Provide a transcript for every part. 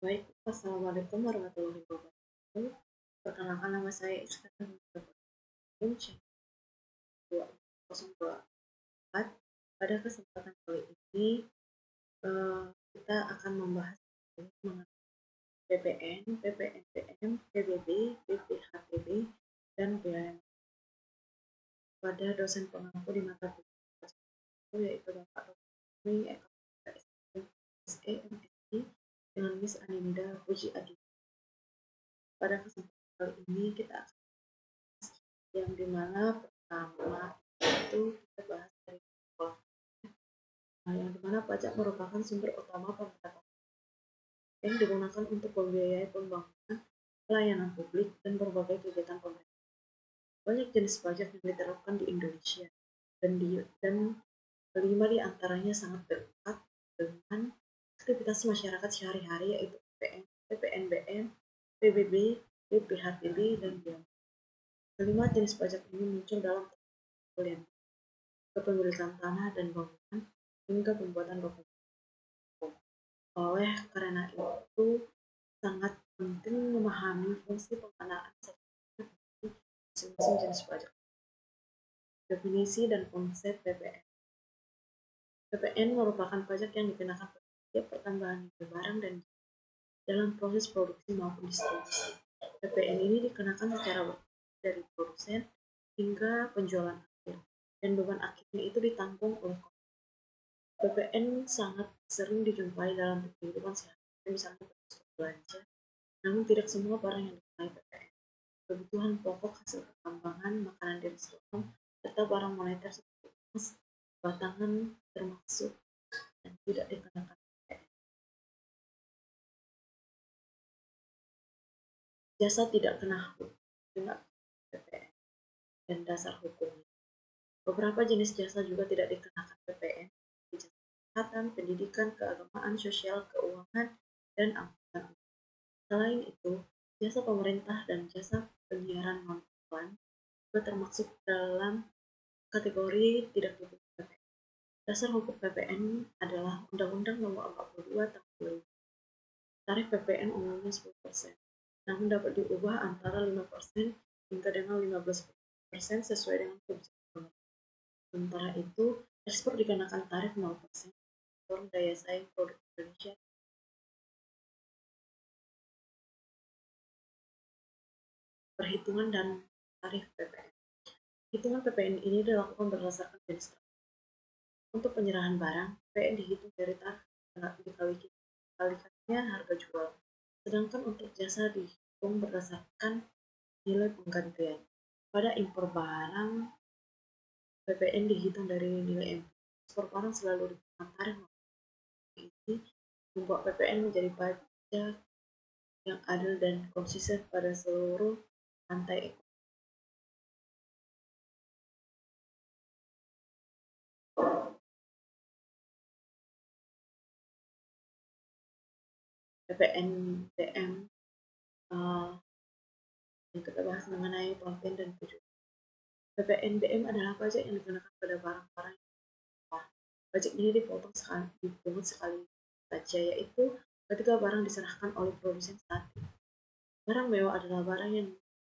Baik, Assalamualaikum warahmatullahi wabarakatuh. Perkenalkan nama saya Iskandar Muhammad 2024. Pada kesempatan kali ini, kita akan membahas mengenai PPN, PPNBM, PBB, BPHTB, dan BLM. Pada dosen pengampu di mata kuliah yaitu Bapak Dr. SEMSI dengan Miss Aninda Puji Adi. Pada kesempatan kali ini kita akan yang dimana pertama itu kita bahas dari yang dimana pajak merupakan sumber utama pendapatan yang digunakan untuk membiayai pembangunan, pelayanan publik, dan berbagai kegiatan pemerintah. Banyak jenis pajak yang diterapkan di Indonesia, dan kelima di antaranya sangat dekat dengan aktivitas masyarakat sehari-hari yaitu PPN, PPNBM, PBB, BPHTB, dan BIM. Kelima jenis pajak ini muncul dalam kuliah kepemilikan tanah dan bangunan hingga pembuatan dokumen. Oleh karena itu, sangat penting memahami fungsi pengenaan masing-masing jenis pajak. Definisi dan konsep PPN. PPN merupakan pajak yang dikenakan pada setiap pertambahan nilai barang dan dalam proses produksi maupun distribusi. PPN ini dikenakan secara dari produsen hingga penjualan akhir, dan beban akhirnya itu ditanggung oleh PPN sangat sering dijumpai dalam kehidupan sehari-hari, misalnya belanja, namun tidak semua barang yang dikenai PPN. Kebutuhan pokok hasil pertambangan, makanan di restoran, serta barang moneter seperti emas, batangan termasuk dan tidak dikenakan PPN. Jasa tidak kena PPN dan dasar hukumnya. Beberapa jenis jasa juga tidak dikenakan PPN, jasa kesehatan, pendidikan, keagamaan, sosial, keuangan, dan angkutan. Selain itu, jasa pemerintah dan jasa penyiaran non-iklan juga termasuk dalam kategori tidak dipungut PPN. Dasar hukum PPN adalah Undang-Undang Nomor 42 Tahun 2000. Tarif PPN umumnya 10%, namun dapat diubah antara 5% hingga dengan 15% sesuai dengan kebijakan. Sementara itu, ekspor dikenakan tarif 0%, ekspor daya saing produk Indonesia. Perhitungan dan tarif PPN. Hitungan PPN ini dilakukan berdasarkan jenis transaksi. Untuk penyerahan barang, PPN dihitung dari tarif dikalikannya harga jual. Sedangkan untuk jasa dihitung berdasarkan nilai penggantian. Pada impor barang, PPN dihitung dari nilai impor. Ekspor barang selalu dikenakan tarif. Ini membuat PPN menjadi pajak yang adil dan konsisten pada seluruh rantai ekonomi. PPNBM yang kita bahas mengenai konten dan video. PPNBM adalah pajak yang dikenakan pada barang-barang yang mewah. Pajak ini dipungut sekali saja, yaitu ketika barang diserahkan oleh produsen saat itu. Barang mewah adalah barang yang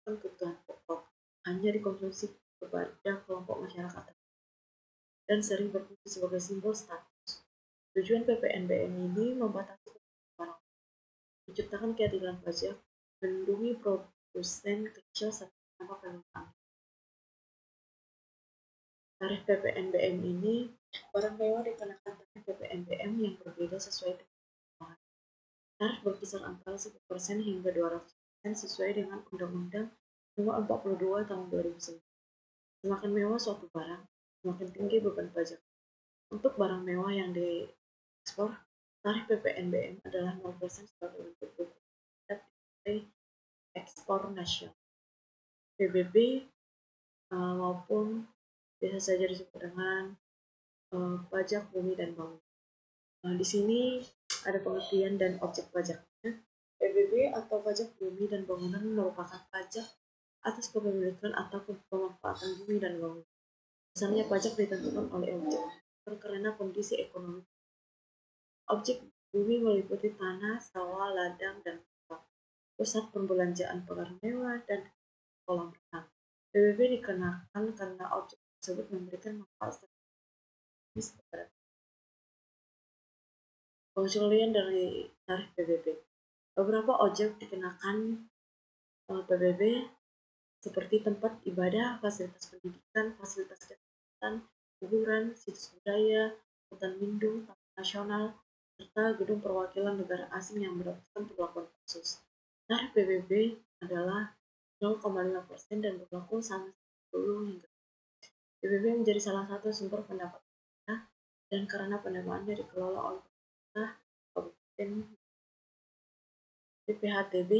bukan kebutuhan pokok, hanya dikonsumsi kepada kelompok masyarakat dan sering berfungsi sebagai simbol status. Tujuan PPNBM ini membatasi barang, menciptakan keadilan pajak, melindungi produsen kecil serta menambah penggunaan. Tarif PPNBM ini, barang mewah dikenakan tarif PPNBM yang berbeda sesuai dengan kebutuhan. Tarif berkisar antara 1% hingga 200% sesuai dengan Undang-Undang Nomor 42 Tahun 2009. Semakin mewah suatu barang, semakin tinggi beban pajak. Untuk barang mewah yang diekspor, tarif PPNBM adalah 0% sebagai bentuk dukungan ekspor nasional. PBB maupun biasa saja disebut dengan pajak bumi dan bangunan. Di sini ada pengertian dan objek pajaknya. PBB atau pajak bumi dan bangunan merupakan pajak atas kepemilikan atau pemanfaatan bumi dan bangunan. Misalnya pajak ditentukan oleh objek karena kondisi ekonomi. Objek Bumi meliputi tanah, sawah, ladang, dan kota. Pusat perbelanjaan pelar mewah dan kolam renang. PBB dikenakan karena objek tersebut memberikan manfaat strategis kepada pengecualian dari tarif PBB. Beberapa objek dikenakan PBB seperti tempat ibadah, fasilitas pendidikan, fasilitas kesehatan, hiburan, situs budaya, hutan lindung, taman nasional, serta gedung perwakilan negara asing yang mendapatkan perlakuan khusus. Tarif PBB adalah 0,5% dan berlaku sampai 10 hingga. PBB menjadi salah satu sumber pendapatan daerah dan karena pendapataannya dikelola oleh pemerintah kabupaten. BPHTB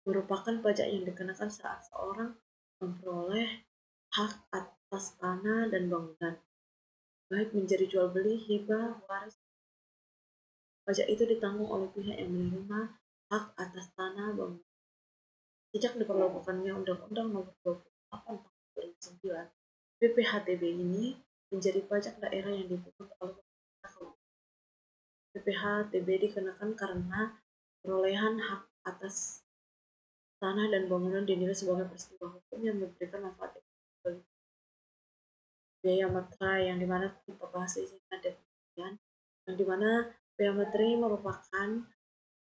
merupakan pajak yang dikenakan saat seorang memperoleh hak atas tanah dan bangunan, baik menjadi jual beli, hibah, waris. Pajak itu ditanggung oleh pihak yang menerima hak atas tanah bangunan. Sejak diberlakukannya Undang-Undang Nomor 28 Tahun 2009, BPHTB ini menjadi pajak daerah yang dipungut oleh pemerintah kabupaten. BPHTB dikenakan karena perolehan hak atas tanah dan bangunan dinilai sebagai peristiwa hukum yang memberikan manfaat ekonomi bagi biaya materai, yang dimana kita bahas di sini ada kemudian, yang dimana biaya materai merupakan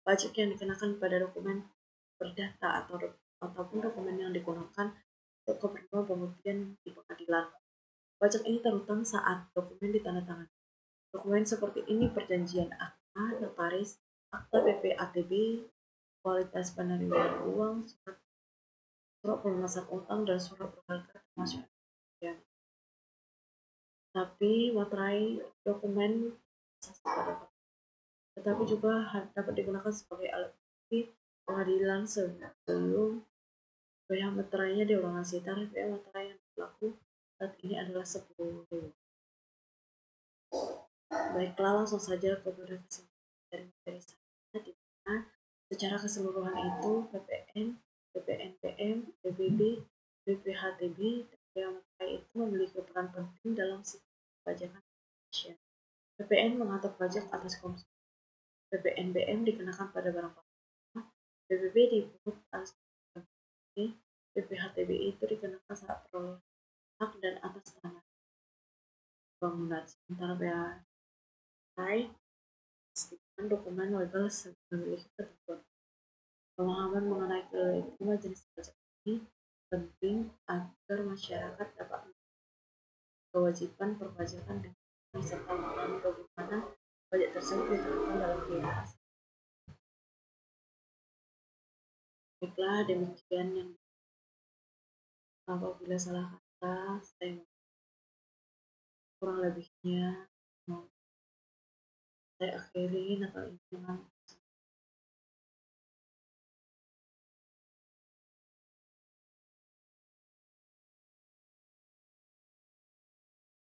pajak yang dikenakan pada dokumen perdata ataupun dokumen yang digunakan untuk keperluan pembuktian di pengadilan. Pajak ini terutang saat dokumen ditandatangani. Dokumen seperti ini perjanjian akta notaris, akta BPATB, kualitas penerimaan uang, surat pelunasan utang, dan surat berharga termasuk ya. Tapi materai dokumen tetapi juga dapat digunakan sebagai alat bukti pengadilan sebelum biaya materainya diulangi. Tarif biaya materai yang berlaku saat ini adalah 10.000. Baiklah, langsung saja kepada kesimpulan dari materi saya, di mana secara keseluruhan itu PPN, PPNBM, PBB, BPHTB, dan biaya materai itu memiliki peran penting dalam sistem perpajakan Indonesia. PPN mengatur pajak atas konsumsi, PPNBM dikenakan pada barang pertama, PBB dipungut atas konsumsi, BPHTB itu dikenakan saat peroleh hak dan atas tanah bangunan. Sementara biaya materai pastikan dokumen legal memiliki ketentuan. Pemahaman mengenai kelima jenis pajak ini penting agar masyarakat dapat kewajiban perpajakan dengan serta memahami bagaimana pajak tersebut diterapkan dalam kehidupan. Baiklah, demikian yang apabila salah kata saya kurang lebihnya saya akhiri. Natal ini dengan